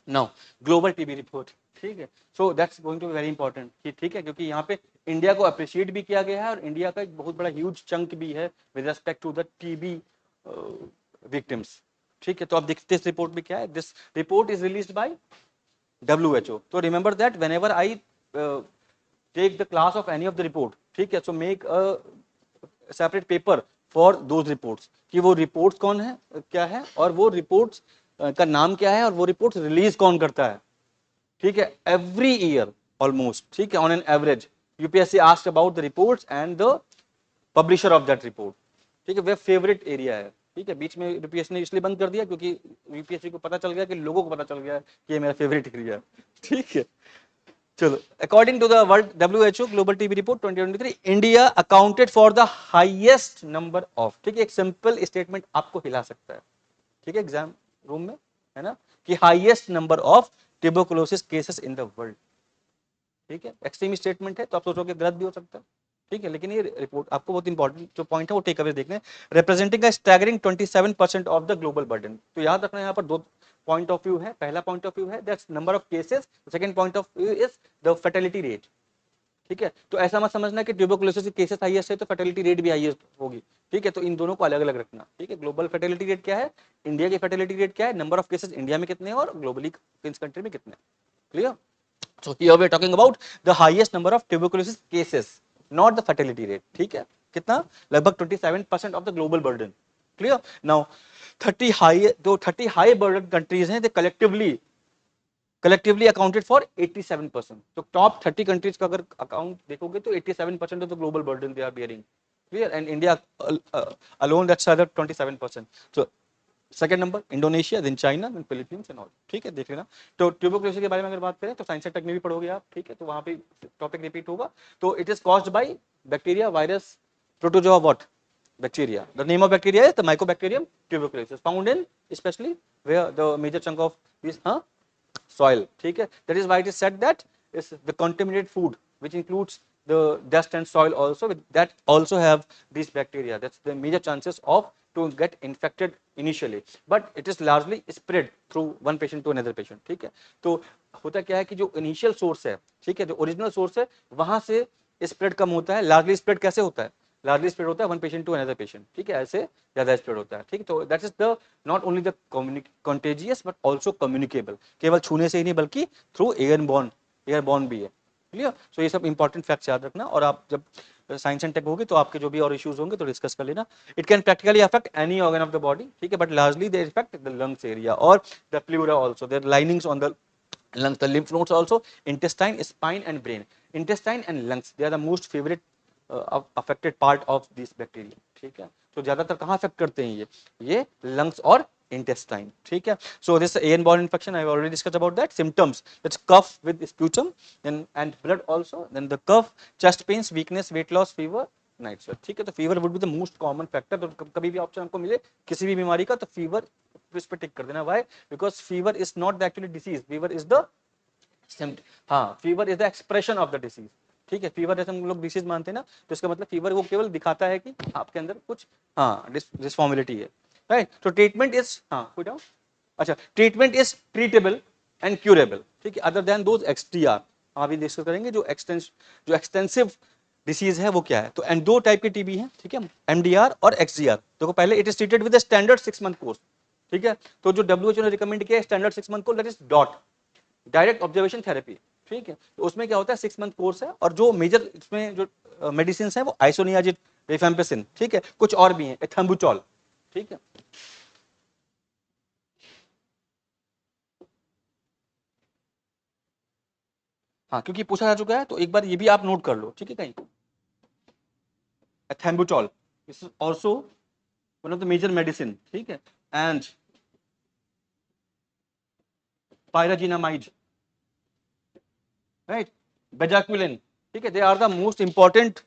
Now global TB report, ठीक है, so that's going to be very important, ठीक है, क्योंकि यहाँ पे इंडिया को अप्रिशिएट भी किया गया है और इंडिया का एक बहुत बड़ा ह्यूज चंक भी है with respect to the TB victims, ठीक है। तो आप देखते हैं इस रिपोर्ट में क्या है, this report is released by WHO। तो remember that whenever I take the class of any of the report, ठीक है, so make a separate paper for those reports कि वो रिपोर्ट्स कौन है, क्या है, और वो रिपोर्ट्स का नाम क्या है, और वो रिपोर्ट्स रिलीज कौन करता है, ठीक है, एवरी ईयर ऑलमोस्ट, ठीक है, on an average UPSC asked about the reports and the publisher of that report, ठीक है, वे फेवरेट एरिया है, ठीक है। बीच में यूपीएससी ने इसलिए बंद कर दिया क्योंकि यूपीएससी को पता चल गया कि लोगों को पता चल गया कि ये मेरा फेवरेट एरिया है, ठीक है। चलो, according to the world WHO global TB report 2023, India accounted for the highest number of, ठीक है, एक सिंपल स्टेटमेंट आपको हिला सकता है, ठीक है, एग्जाम रूम में, है ना, कि highest number of tuberculosis cases in the world, ठीक है, एक्सट्रीम स्टेटमेंट है तो आप सोचोगे गलत भी हो सकता है, ठीक है, लेकिन ये रिपोर्ट आपको बहुत इंपॉर्टेंट जो पॉइंट है वो टेक अवे देखने हैं, representing a staggering 27% of the global burden. तो याद रखना यहाँ पर दो पॉइंट ऑफ व्यू है, पहला पॉइंट ऑफ व्यू है that's number of cases, second point of view is the fertility rate, ठीक है। तो ऐसा मत समझना कि ट्यूबरकुलोसिस के केसेस हाईएस्ट है तो फर्टिलिटी रेट भी हाईएस्ट होगी, ठीक है, तो इन दोनों को अलग अलग रखना, ठीक है। ग्लोबल फर्टिलिटी रेट क्या है, इंडिया की फर्टिलिटी रेट क्या है, नंबर ऑफ केसेस इंडिया में कितने हैं और ग्लोबली किस कंट्री में कितने, clear. So here we are talking about the highest number of tuberculosis cases, not the fatality rate, ठीक है, कितना, लगभग 27% of the global burden, clear। Now 30 high, जो 30 high burden countries हैं, they collectively accounted for 87%। तो top 30 countries का अगर account देखोगे तो 87% of the global burden they are bearing, clear, and India alone that's other 27%। So second number Indonesia, then China, then Philippines and all, ठीक है, देख लेना। तो ट्यूबरकुलोसिस के बारे में अगर बात करें तो साइंस एंड टेक में भी पढ़ोगे आप, ठीक है, तो वहां पे टॉपिक रिपीट होगा। तो it is caused by bacteria, virus, protozoa, what, bacteria। The name of bacteria is the Mycobacterium tuberculosis, found in especially where the major chunk of this soil, ठीक है। That is why it is said that is the contaminated food which includes the dust and soil also, that also have these bacteria, that's the major chances of to get infected initially, but it is largely spread through one patient to another patient, ठीक है। तो होता क्या है कि जो initial source है, ठीक है, जो ओरिजिनल सोर्स है वहां से स्प्रेड कम होता है, लार्जली स्प्रेड कैसे होता है, लार्जली स्प्रेड होता है one patient to another patient, ठीक है, ऐसे ज्यादा स्प्रेड होता है, ठीक है। तो that is the not only the contagious but also communicable, केवल छूने से ही नहीं बल्कि थ्रू एयरबॉर्न भी है, क्लियर। सो ये सब इंपॉर्टेंट फैक्ट्स याद रखना, और आप जब साइंस एंड टेक होगी तो आपके जो भी और इश्यूज होंगे तो डिस्कस कर लेना। It can practically affect any organ of the body, ठीक है, but largely they effect the lungs area और the pleura also, their linings on the lungs, the lymph nodes also, intestine, spine and brain, intestine and lungs, they are the most favorite affected part of this bacteria, ठीक है। तो ज्यादातर कहाँ affect करते हैं ये lungs और intestine, ठीक है। So this airborne infection I have already discussed about that, symptoms, that's cough with sputum, then and blood also, then the cough, chest pains, weakness, weight loss, fever, night sweat, ठीक है। तो fever would be the most common factor, तो कभी भी option आपको मिले किसी भी बीमारी का तो फीवर इस पे टिक कर देना, why, because fever is not the actually disease, fever is the fever is the expression of the disease, ठीक है। फीवर जैसे हम लोग डिसीज मानते हैं ना, तो इसका मतलब फीवर वो केवल दिखाता है कि आपके अंदर कुछ डिसफॉर्मिलिटी है, राइट। तो ट्रीटमेंट इज अच्छा, treatment is treatable and curable, ठीक है, अदर देन दोज XDR, आप भी डिस्कस करेंगे जो एक्सटेंसिव डिसीज है वो क्या है। तो एंड दो टाइप के टीबी है, ठीक है, MDR और XDR। देखो पहले it is treated with a standard 6 month course, ठीक है। तो जो WHO ने रिकमेंड किया है standard 6 month course, that is dot direct observation therapy, ठीक है। तो उसमें क्या होता है 6 मंथ कोर्स है, और जो मेजर इसमें जो मेडिसिन है वो आइसोनियाजिड, रिफेम्पिसिन, ठीक है, कुछ और भी है, एथम्बुचॉल, ठीक है। हाँ, क्योंकि पूछा जा चुका है तो एक बार ये भी आप नोट कर लो, ठीक है, कहीं ethambutol is also one of the major medicine, ठीक है, एंड पायराजिनामाइड, राइट, बेजाक्विलिन, ठीक है, they are the most important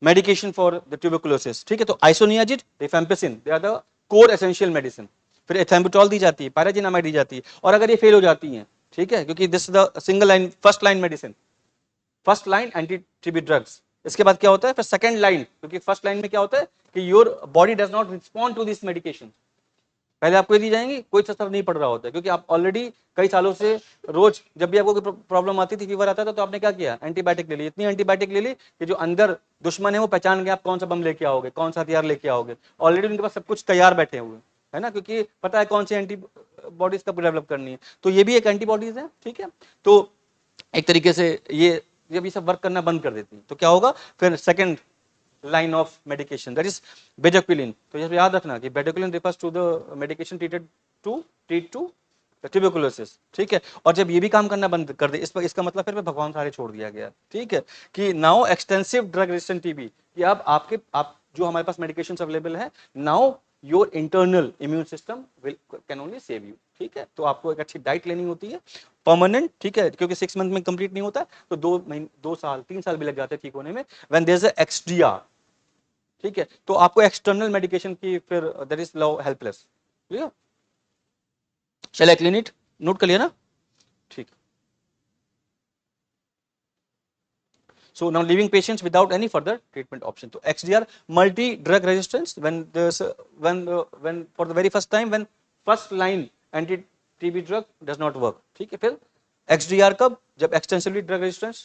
medication for the tuberculosis, ठीक है। तो isoniazid, rifampicin, they are the core essential medicine, फिर एथम्बुचॉल दी जाती है, पायराजिनामाइड दी जाती है, और अगर ये फेल हो जाती हैं, ठीक है, क्योंकि this the single line first line medicine, first line anti TB drugs, इसके बाद क्या होता है फिर सेकंड लाइन, क्योंकि फर्स्ट लाइन में क्या होता है कि your body does not respond to this medication, पहले आपको ये दी जाएंगी, कोई असर नहीं पड़ रहा होता है, क्योंकि आप ऑलरेडी कई सालों से रोज जब भी आपको कोई प्रॉब्लम आती थी, फीवर आता था, तो आपने क्या किया, एंटीबायोटिक ले ली, इतनी एंटीबायोटिक ले ली कि जो अंदर दुश्मन है वो पहचान गया आप कौन सा बम लेके आओगे, कौन सा हथियार लेके आओगे, ऑलरेडी उनके पास सब कुछ तैयार बैठे हुए है ना, क्योंकि पता है कौन सी एंटीबॉडीज कब डेवलप करनी है। तो ये भी एक एंटीबॉडीज है, ठीक है। तो एक तरीके से ये जब ये सब वर्क करना बंद कर देती है तो क्या होगा, फिर second line of medication, that is bedaquiline। तो ये याद रखना कि bedaquiline refers to the medication treat to tuberculosis, ठीक है। और जब ये भी काम करना बंद कर दे, इसका मतलब फिर भगवान सारे छोड़ दिया गया, ठीक है, कि now extensive drug resistant TB, कि अब आप जो हमारे पास मेडिकेशन अवेलेबल है, now your internal immune system will can only save you, ठीक है। तो आपको एक अच्छी डाइट लेनी होती है परमानेंट, ठीक है, क्योंकि 6 मंथ में कंप्लीट नहीं होता, तो 2 साल 3 साल भी लग जाते हैं ठीक होने में, when there is a XDR, ठीक है। तो आपको एक्सटर्नल मेडिकेशन की फिर that is love helpless, clear, चल क्लीन इट, नोट कर लिया ना, ठीक। So now leaving patients without any further treatment option. So XDR, multi drug resistance, when for the very first time when first line anti TB drug does not work, ठीक है। फिर XDR कब, जब extensively drug resistance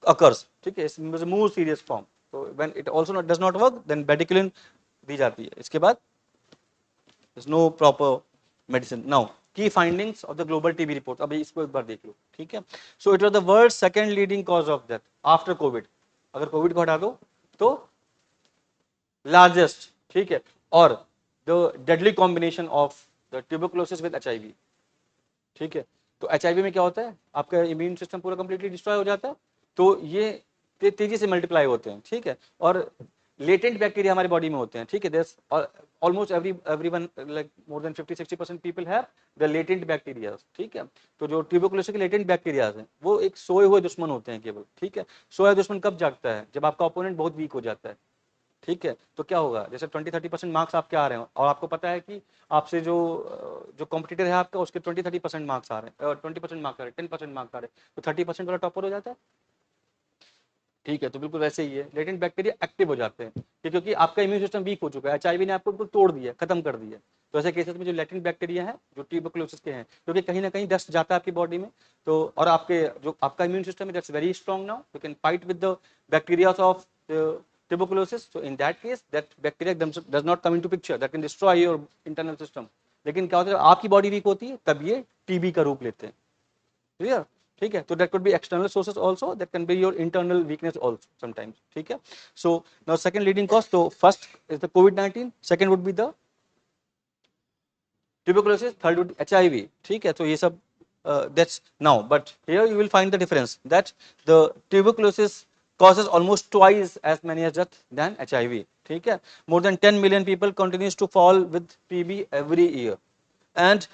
occurs, ठीक है, it's a more serious form. So when it also does not work, then bedaquiline दी जाती है। इसके बाद there's no proper medicine. Now key findings of the global TB report, अभी इसको एक बार देख लो, ठीक है। So it was the world's second leading cause of death after COVID। अगर कोविड को हटा दो तो लार्जेस्ट, ठीक है, और the deadly combination of the tuberculosis with HIV, ठीक है। तो HIV में क्या होता है, आपका इम्यून सिस्टम पूरा कंप्लीटली डिस्ट्रॉय हो जाता है, तो ये तेजी से मल्टीप्लाई होते हैं, ठीक है, और लेटेंट बैक्टीरिया हमारे बॉडी में होते हैं, ठीक है। There almost everyone like more than 50-60% people have the latent bacteria, ठीक है। तो जो ट्यूबरकुलोसिस के लेटेंट बैक्टीरिया हैं वो एक सोए हुए दुश्मन होते हैं केवल, ठीक है। सोया दुश्मन कब जागता है, जब आपका ओपोनेंट बहुत वीक हो जाता है, ठीक है। तो क्या होगा, जैसे 20-30% मार्क्स आपके आ रहे हैं और आपको पता है कि आपसे जो जो कॉम्पिटिटर है आपका उसके 20-30% मार्क्स आ रहे हैं, 20% मार्क्स आ रहे हैं, 10% मार्क्स आ रहे हैं, तो 30% वाला टॉपर हो जाता है, ठीक है। तो बिल्कुल वैसे ही है, लेटेंट बैक्टीरिया एक्टिव हो जाते हैं क्योंकि आपका इम्यून सिस्टम वीक हो चुका है, HIV ने आपको तोड़ दिया, खत्म कर दिया। तो ऐसे केसेस में जो लेटेंट बैक्टीरिया है जो ट्यूबरकुलोसिस के हैं, क्योंकि कहीं ना कहीं डस्ट जाता है आपकी बॉडी में, तो और आपके जो आपका इम्यून सिस्टम है that's very strong now, you can fight with the bacteria of tuberculosis। So in that case that bacteria does not come into picture, that can destroy your internal system। लेकिन क्या होता है, आपकी body weak होती है तब ये TB का रूप लेते हैं, क्लियर, ठीक है। तो that could be external sources also, that can be your internal weakness also sometimes, ठीक है। So now second leading cause, तो फर्स्ट इज द कोविड-19, second would be the tuberculosis, third would HIV, ठीक है। तो ये सब that's now, but here you will find the difference that the tuberculosis causes almost twice as many as death than HIV, ठीक है। More than 10 million people continues to fall with TB every year and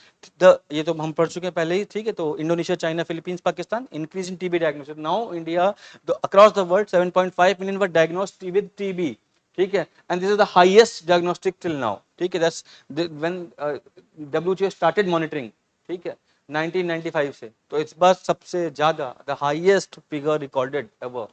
ये तो हम पढ़ चुके हैं पहले ही, ठीक है। तो Indonesia, China, Philippines, Pakistan increase in TB diagnosis, now India across the world 7.5 million were diagnosed with TB, ठीक है, and this is the highest diagnostic till now, ठीक है। That's when WHO started monitoring, ठीक है, 1995 से, तो इस बार सबसे ज्यादा the highest figure recorded ever,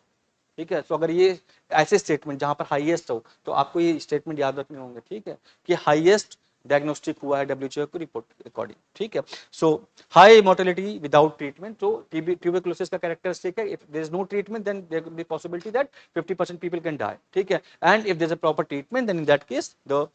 ठीक है। तो अगर ये ऐसे स्टेटमेंट जहां पर हाईएस्ट हो तो आपको ये स्टेटमेंट याद रखने होंगे, ठीक है, कि हाईएस्ट डायग्नोस्टिक हुआ है WHO की रिपोर्ट अकॉर्डिंग, ठीक है। So high mortality without treatment, तो ट्यूबरकुलोसिस का कैरेक्टरिस्टिक है, if there is no treatment then there will be possibility that 50% people can die, ठीक है, and if there is a proper treatment then in that case the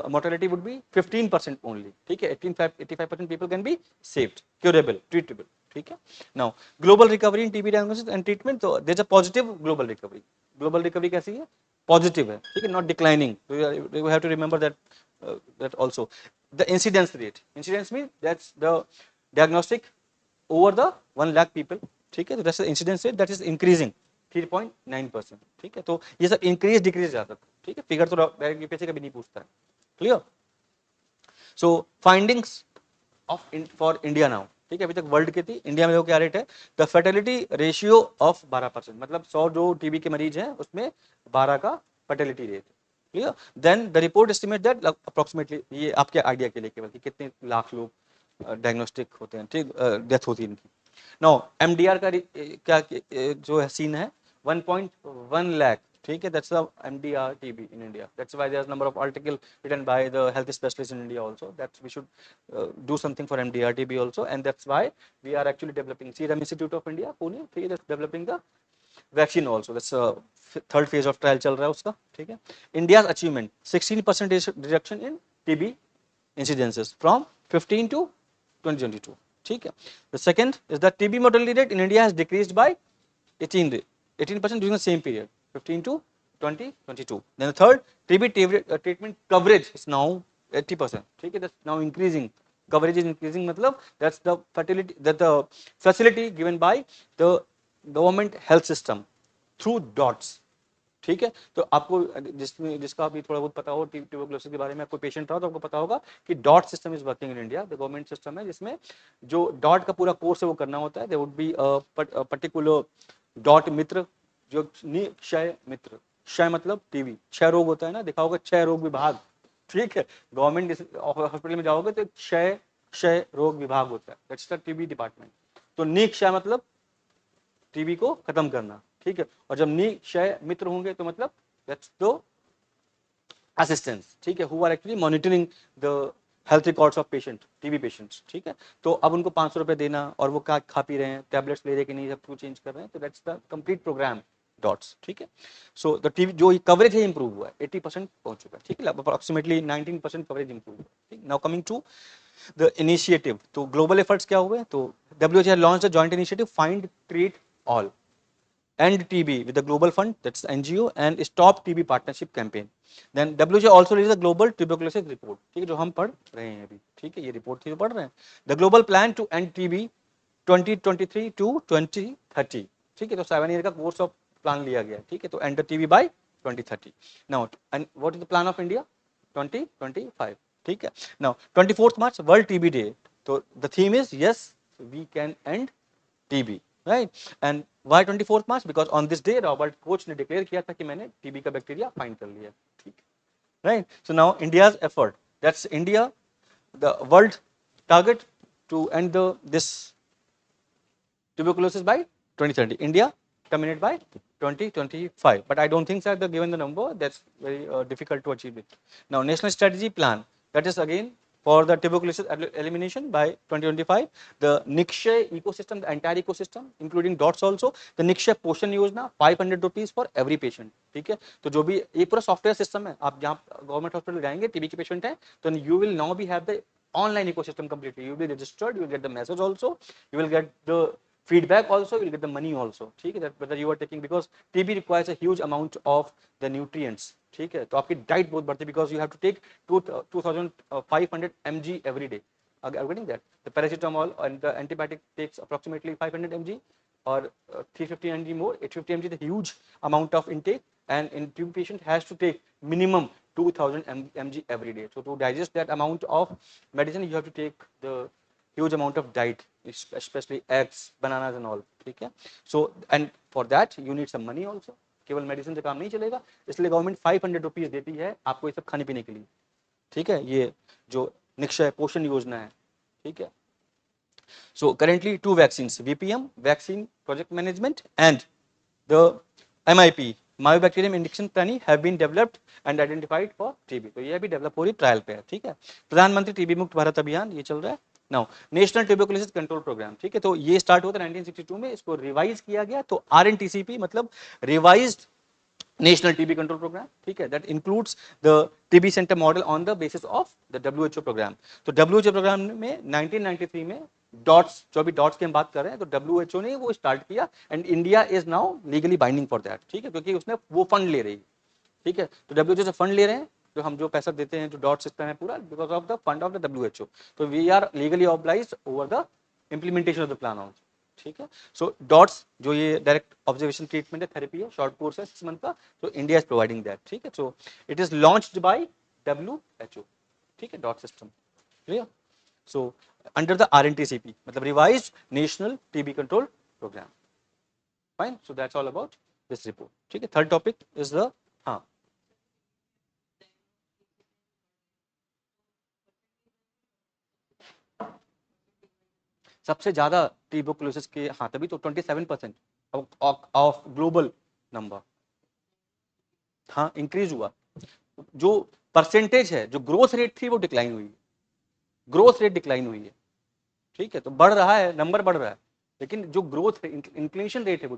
mortality would be 15% only, ठीक है। 85% people can be saved, curable, treatable, ठीक है। Now global recovery in TB diagnosis and treatment, तो there is a positive global recovery, global recovery कैसी है, positive है, ठीक है, not declining, you have to remember that that also the incidence rate, incidence means that's the diagnostic over the 1 lakh people, ठीक है। तो that's the incidence rate that is increasing 3.9%, ठीक है। तो ये सब इंक्रीज डिक्रीज जाता है, ठीक है, फिगर तो डायरेक्ट यूपीएससी कभी नहीं पूछता है, clear. So findings of for India now, ठीक है, अभी तक वर्ल्ड की थी, इंडिया में देखो क्या रेट है, द फर्टिलिटी रेशियो ऑफ 12%, मतलब 100 जो टीबी के मरीज हैं उसमें 12 का fertility rate, clear. Then the report estimate that approximately, ये आपके आइडिया के लिए केवल कि कितने लाख लोग डायग्नोस्टिक होते हैं, ठीक, डेथ होती है इनकी। नाउ एमडीआर का क्या जो है सीन है, 1.1 लाख ठीक है, that's the MDR TB in India. That's why there's number of article written by the health specialists in India also that we should do something for MDR TB also, and that's why we are actually developing Serum Institute of India Pune, ठीक है, that's developing the vaccine also. That's third phase of trial चल रहा है उसका, ठीक है. India's achievement 16% reduction in TB incidences from 15 to 2022, ठीक है. The second is that TB mortality rate in India has decreased by 18% during the same period, 15 to 2022. Then the third, TB treatment coverage is now 80%, ठीक है. That's now increasing. Coverage is increasing, मतलब that's the fertility, that the facility given by the government health system through dots, ठीक है. तो आपको जिसका अभी थोड़ा बहुत पता हो ट्यूबरकुलोसिस के बारे में, कोई पेशेंट रहा तो आपको पता होगा कि dot system is working in India. The government system है जिसमें जो डॉट का पूरा कोर्स है वो करना होता है. देयर वुड बी पर्टिकुलर डॉट मित्र, जो क्षय मित्र, क्षय मतलब टीबी, क्षय रोग होता है ना, देखा होगा क्षय रोग विभाग, ठीक है. गवर्नमेंट हॉस्पिटल में जाओगे तो क्षय रोग विभाग होता है, दैट्स द टीबी डिपार्टमेंट. तो निक्षय मतलब टीबी को खत्म करना, ठीक है. और जब निक्षय मित्र होंगे तो मतलब दैट्स द असिस्टेंस, ठीक है, who are actually monitoring the health records of patient, TB patients, ठीक है. तो अब उनको 500 रुपए देना, और वो क्या खा पी रहे हैं, टैबलेट्स ले रहे कि नहीं, सब कुछ चेंज कर रहे हैं. तो that's the complete programme DOTS, ठीक है. सो द टीबी जो कवरेज है इंप्रूव हुआ है, 80% पहुंच चुका है, ठीक है. अप्रोक्सीमेटली 19% कवरेज इंप्रूव हुआ, ठीक. Now coming to the initiative, तो ग्लोबल एफर्ट्स क्या हुए, तो WHO has launched a joint initiative Find Treat All, End TB with the Global Fund, that's NGO, and Stop TB Partnership Campaign. Then WHO also released the Global Tuberculosis Report, ठीक है, जो हम पढ़ रहे हैं अभी, ठीक है, ये रिपोर्ट थी जो पढ़ रहे हैं. The Global Plan to End TB 2023 to 2030, ठीक है. तो 7 ईयर का कोर्स ऑफ प्लान लिया गया, ठीक है. तो End the TB by 2030. Now, and what is the plan of India? 2025, ठीक है. Now 24th March World TB Day. तो the theme is yes we can end TB, right? And why 24th March? Because on this day Robert Koch ने declare किया था कि मैंने TB का bacteria find कर लिया, ठीक, right? So now India's effort, that's India, the world target to end this tuberculosis by 2030. India terminate by 2025, but I don't think that the given the number, that's very difficult to achieve it. Now national strategy plan, that is again for the tuberculosis elimination by 2025. The Nikshay ecosystem, the entire ecosystem including dots also, the Nikshay पोषण योजना 500 rupees for every patient, ठीक है. तो जो भी ये पूरा software system है, आप जहाँ गवर्नमेंट हॉस्पिटल जाएंगे टीबी के पेशेंट हैं तो you will now be have the online ecosystem completely. You will be registered, you will get the message also, you will get the feedback also, you will get the money also, ठीक है, that whether you are taking, because TB requires a huge amount of the nutrients, ठीक है. तो आपकी diet बहुत बढ़ती है, because you have to take 2500 mg every day. Are you getting that? The paracetamol and the antibiotic takes approximately 500 mg or 350 mg more, 850 mg, the huge amount of intake, and in TB patient has to take minimum 2000 mg every day. So to digest that amount of medicine, you have to take the huge amount of diet, especially eggs, bananas and all, ठीक है. So and for that you need some money also. केवल medicine से काम नहीं चलेगा, इसलिए government 500 rupees देती है आपको ये सब खाने पीने के लिए, ठीक है. ये जो निक्षय पोषण योजना है, ठीक है. So currently 2 vaccines, VPM vaccine project management and the MIP Mycobacterium induction planning have been developed and identified for TB. तो ये भी डेवलप हो रही ट्रायल पे है, ठीक है. प्रधानमंत्री टीबी मुक्त भारत अभियान ये चल रहा है. Now national tuberculosis control programme, ठीक है. तो ये स्टार्ट हुआ था 1962 में, इसको रिवाइज किया गया. तो RNTCP मतलब revised national TB control programme, ठीक है. That includes the TB centre model on the basis of the WHO programme. तो WHO प्रोग्राम में 1993 में डॉट्स, जो भी डॉट्स की हम बात कर रहे हैं, तो WHO ने वो स्टार्ट किया and India is now legally binding for that, ठीक है, क्योंकि उसने वो फंड ले रही है, ठीक है. तो WHO से फंड ले रहे हैं, जो हम जो पैसा देते हैं जो डॉट सिस्टम है पूरा, because of the fund of the WHO. तो we are legally obliged over the implementation of the plan also, ठीक है. सो डॉट्स जो ये डायरेक्ट ऑब्जर्वेशन ट्रीटमेंट है, थेरेपी है, शॉर्ट कोर्स है 6 मंथ का, तो इंडिया इज प्रोवाइडिंग दैट, ठीक है. So it is launched by WHO, ठीक है, dot system, clear. So under the RNTCP मतलब revised national TB control programme, fine. So that's all about this report, ठीक है. थर्ड टॉपिक इज द, हाँ, सबसे ज्यादा ट्यूबरकुलोसिस के, हाँ, तभी तो 27% ऑफ ग्लोबल नंबर, हाँ इंक्रीज हुआ, जो परसेंटेज है, जो ग्रोथ रेट थी वो डिक्लाइन हुई है, ग्रोथ रेट डिक्लाइन हुई है, ठीक है, तो बढ़ रहा है, नंबर बढ़ रहा है, लेकिन जो ग्रोथ इन्फ्लेशन रेट है वो